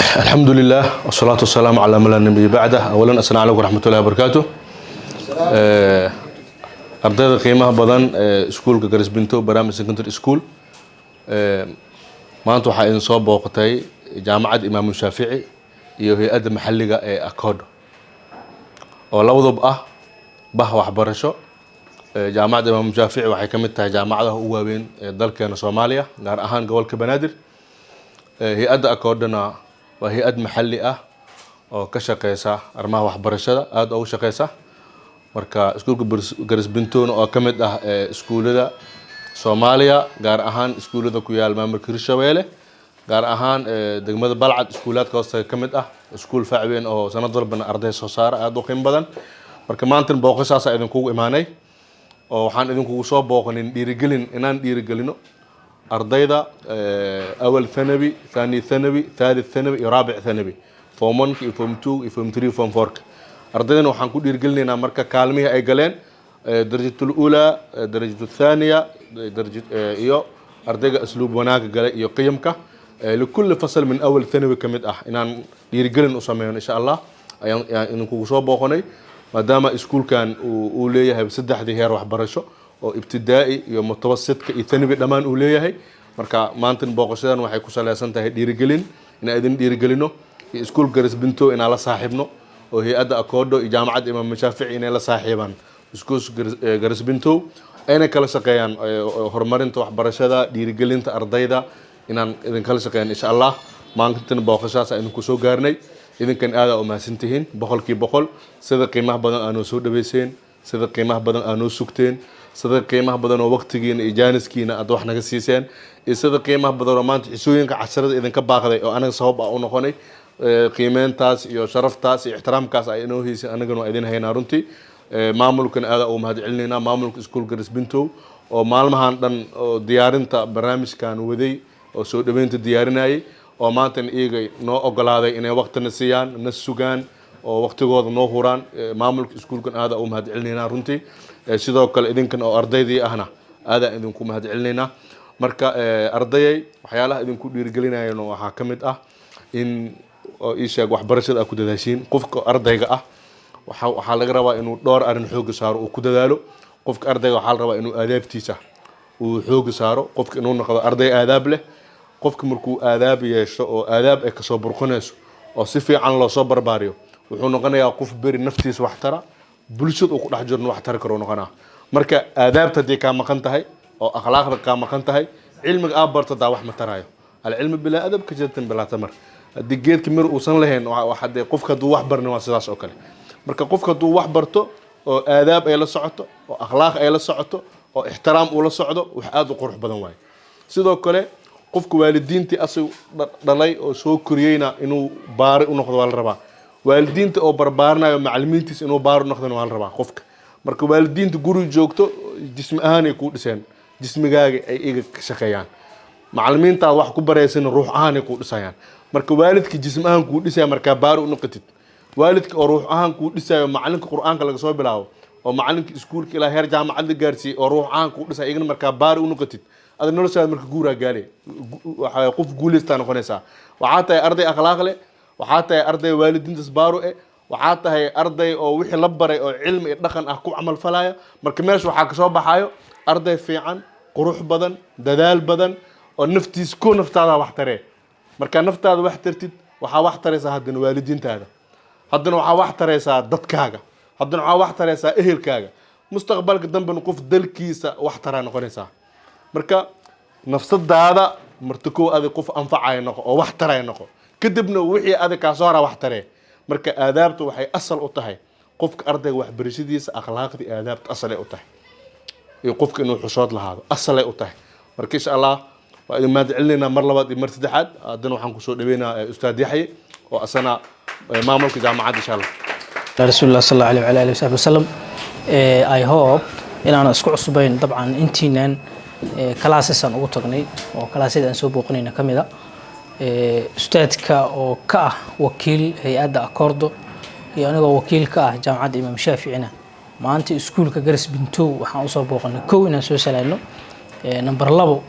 الحمد لله والصلاة والسلام على من لا نبي بعده. أولا السلام عليكم ورحمة الله وبركاته. أردت قيمة بدن سكول كجرس بنتو برامج سكندري سكول. ما أنتوا حين صاب وقتي جامعة إمام الشافعي هي أد محلية أكاد ولو ضبأ وحبرشة جامعة إمام الشافعي وحكمتها جامعة هو بين ذلك صوماليا غير أهان جوال كبنادر. هي أد أكادنا وهي أد محلية oo ka shaqeysa arrimaha waxbarashada aad ugu shaqeysa marka iskuulka garis bintoon oo kamid ah iskuulada Soomaaliya gaar ahaan iskuulada ku yaal maamulka Hirshabeelle gaar ahaan degmada Balcad iskuulaadka hoosta kamid ah iskuul faacweyn oo sanad walba arday soo saar aad u qiimo badan marka maanta booqashaas idin kugu imaanay oo waxaan idin kugu soo booqanin dhiirigelin inaan dhiirigelino ardayda awal thanawi thani thanawi thalith thanawi iyo raabic thanawi form 1 iyo form 2 iyo form 3 iyo form 4 ardaydan waxaan ku dhiirigelinaynaa marka kaalmihi ay galeen darajatul ula darajatul thaniya darajad iyo ardayga asluub wanaag galay iyo qiyamka لكل فصل من اول ثانوي كمid ah inaan dhiirigelin u sameeyno insha Allah ayaan ku soo booqanay maadaama iskuulkan uu leeyahay saddexdii heer waxbarasho oo ibtidaa'i iyo mutawassidka iyo thanawi dhamaan uu leeyahay marka maanta booqashadan waxay ku saleysan tahay dhiirigelin in idin dhiirigelino iskuul garis binto in la saaxiibno oo hay'adda akoodo iyo jaamacadda imaam shaafici in la saaxiibaan iskuul garis binto ayna kala shaqeeyaan horumarinta waxbarashada dhiirigelinta ardayda inaan idin kala shaqeeyaan insha Allah maanta booqashaas aynu ku soo gaarnay idinkan aad u mahadsantihiin boqolkiiba boqol sida qiimaha badan aanu soo dhaweyseen sida qiimaha badan aanu sugteen sida qiimaha badan oo waqtigiina iyo jaaniskiina aad wax naga siiseen iyo sida qiimaha badan oo maanta xisooyinka casharada idinka baaqday oo anaga sabab u noqonay qiimeyntaas iyo sharaftaas iyo ixtiraamkaas ay inoo heysay anagana waa idin haynaa runtii maamulkan aad u mahad celinayna maamulka iskuul garis binto oo maalmahan dhan oo diyaarinta barnaamijkan waday oo soo dhaweynta diyaarinayay oo maanta iyaga noo ogolaaday inay waqtina siiyaan na sugaan oo waqtigooda noo huraan maamulka iskuulkan aad u mahad celinayna runtii sidoo kale idinkan oo ardaydii ahna aad idinku mahad celinayna marka ardayay waxyaalaha idinku dhiirigelinayeen waxa kamid ah in ishaag waxbarashada ku dadaashiin qofka ardayga ah waxa laga rabaa inuu dhowr arin xoog saaro oo ku dadaalo qofka ardayga waxa la rabaa inuu aadaabtiisa uu xoog saaro qofka inuu noqdo arday aadaab leh qofka markuu aadaab yeesho oo aadaab ay ka soo burqanayso oo si fiican loo soo barbaariyo wuxuu noqonayaa qof bari naftiisa wax tara bulshada uu ku dhex jiro wax tar karo noqonaa marka aadaabta hadii ka maqan tahay oo akhlaaqda ka maqan tahay cilmiga aad barto daa wax ma taraayo al cilmi bila adab ka jirtan bila tamar hadii geedka mir uusan lahayn waxa qofka duu wax barno waa sidaas oo kale marka qofka duu wax barto oo aadaab ay la socoto oo akhlaaq ay la socoto oo ixtiraam uu la socdo wax aad u qurux badan waay sidoo kale qofka waalidiintii asoo dhalay oo soo koriyayna inuu baari u noqdo waa la rabaa waalidiinta oo barbaarnayo macallimiintiis inuu baari u noqdo waa la rabaa qofka marka waalidiinta guri joogto jismi ahaan ay ku dhiseen jismigaaga ay iga ka shaqeeyaan macallimiinta wax ku baraysan ruux ahaan ay ku dhisayaan marka waalidka jismi ahaan ku dhisay marka baari u noqotid waalidka oo ruux ahaan ku dhisayo macallinka quraanka laga soo bilaabo oo macallinka iskuulka ilaa heer jaamacad la gaarsiiyay oo ruux ahaan ku dhisay igana marka baari u noqotid ada noloshaada marka guura gaalay waxa qof guuleystaan noqonaysa waxa tahay arday akhlaaq leh waxa tahay arday waalidiintas baaro waxa tahay arday oo wixii la baray oo cilmi iyo dhaqan ah ku amal falaya marka meesha waxa ka soo baxayo arday fiican qurux badan dadaal badan oo naftiis ku naftaada wax taree marka naftaada wax tartid waxa wax taraysa haddana waalidiintaada haddana waxa wax taraysa dadkaaga haddana waxa wax taraysa ehelkaaga mustaqbalka dambe qof dalkiisa wax taraa noqonaysa marka nafsadaada martiko aad qof anfacay noqo oo wax taray noqo kadibna wixii aad ka soo wax taree marka aadaabtu waxay asal u tahay qofka ardayga wax barashadiisa akhlaaqdi aadaabta asal ay u tahay iyo qofka inuu xushood lahaado asal ay u tahay marka insha Allah waa idin maad celinayna mar labaad iyo mar saddexaad haddana waxaan ku soo dhaweynaa ustaad Yaxye oo asana maamulka jaamacadda insha Allah rasuulullah sallallahu alayhi wa sallam I hope inaan isku cusbayn dabcan intiinan kalaasasan ugu tagnay oo kalaasada aan soo booqanayna kamida ustaadka oo ka ah wakiil hay'adda Accordo iyo aniga wakiil ka ah jaamacadda Imam Shaafiicina maanta iskuulka garis binto waxaan u soo booqanay koow inaan soo salaano number 2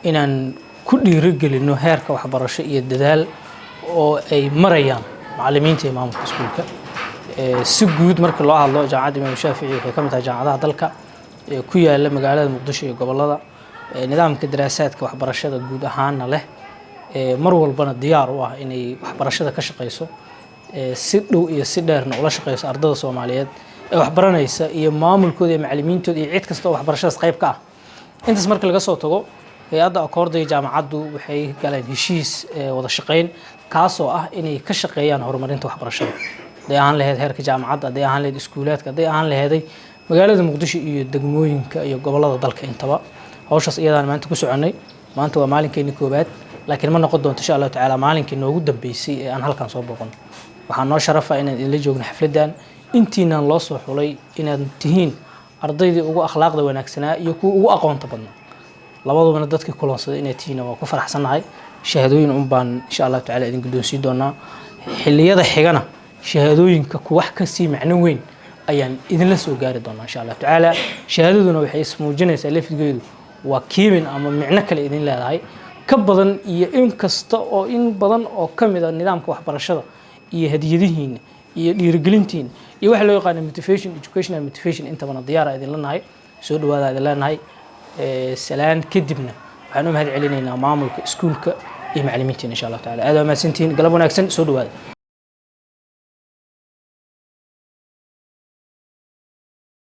inaan ku dhiirigelino heerka waxbarasho iyo dadaal oo ay marayaan macallimiinta iyo maamulka iskuulka si guud marka loo hadlo jaamacadda Imaam Shaafici waxay ka mid tahay jaamacadaha dalka ku yaala magaalada Muqdisho iyo gobolada nidaamka daraasaadka waxbarashada guud ahaanna leh mar walbana diyaar u ah inay waxbarashada ka shaqeyso si dhow iyo si dheerna ula shaqeyso ardayda Soomaaliyeed ee waxbaranaysa iyo maamulkooda iyo macallimiintooda iyo cid kasta oo waxbarashadaas qayb ka ah intaas marka laga soo tago hay'adda Accord jaamacaddu waxay galeen heshiis wada shaqeyn kaasoo ah inay ka shaqeeyaan horumarinta waxbarashada haday ahaan lahayd heerka jaamacadda haday ahaan lahayd iskuulaadka haday ahaan lahayd magaalada Muqdisho iyo degmooyinka iyo gobolada dalka intaba hawshaas iyadaan maanta ku soconay maanta waa maalinkeena koobaad laakiin ma noqon doonto insha Allah tacaala maalinkii noogu dambeysay ee aan halkan soo booqan waxaan noo sharafa inaan idin la joogno xafladan intiinaan loo soo xulay inaad tihiin ardaydii ugu akhlaaqda wanaagsanaa iyo kuwa ugu aqoonta badnaa labadubana dadkii kulansaday inay tihiin waa ku faraxsanahay shahaadooyin baan insha Allah tacaala idin guddoonsiin doonaa xilliyada xigana shahaadooyinka ku wax ka sii macno weyn ayaan idin la soo gaari doonaa insha Allah tacaala shahaadaduna waxay ismuujinaysaa lafdigeedu waa kiimin ama macno kale idin leedahay ka badan iyo in kasta oo in badan oo kamid ah nidaamka waxbarashada iyo hadiyadihiina iyo dhiirigelintiina iyo waxa loo yaqaan motivation educational motivation inta badan diyaar idin leenahay soo dhawaada idin leenahay salaan kadibna waxaan u mahad celinaynaa maamulka iskuulka iyo macallimiinta insha Allah tacaala aad ma santiin galab wanaagsan soo dhawaada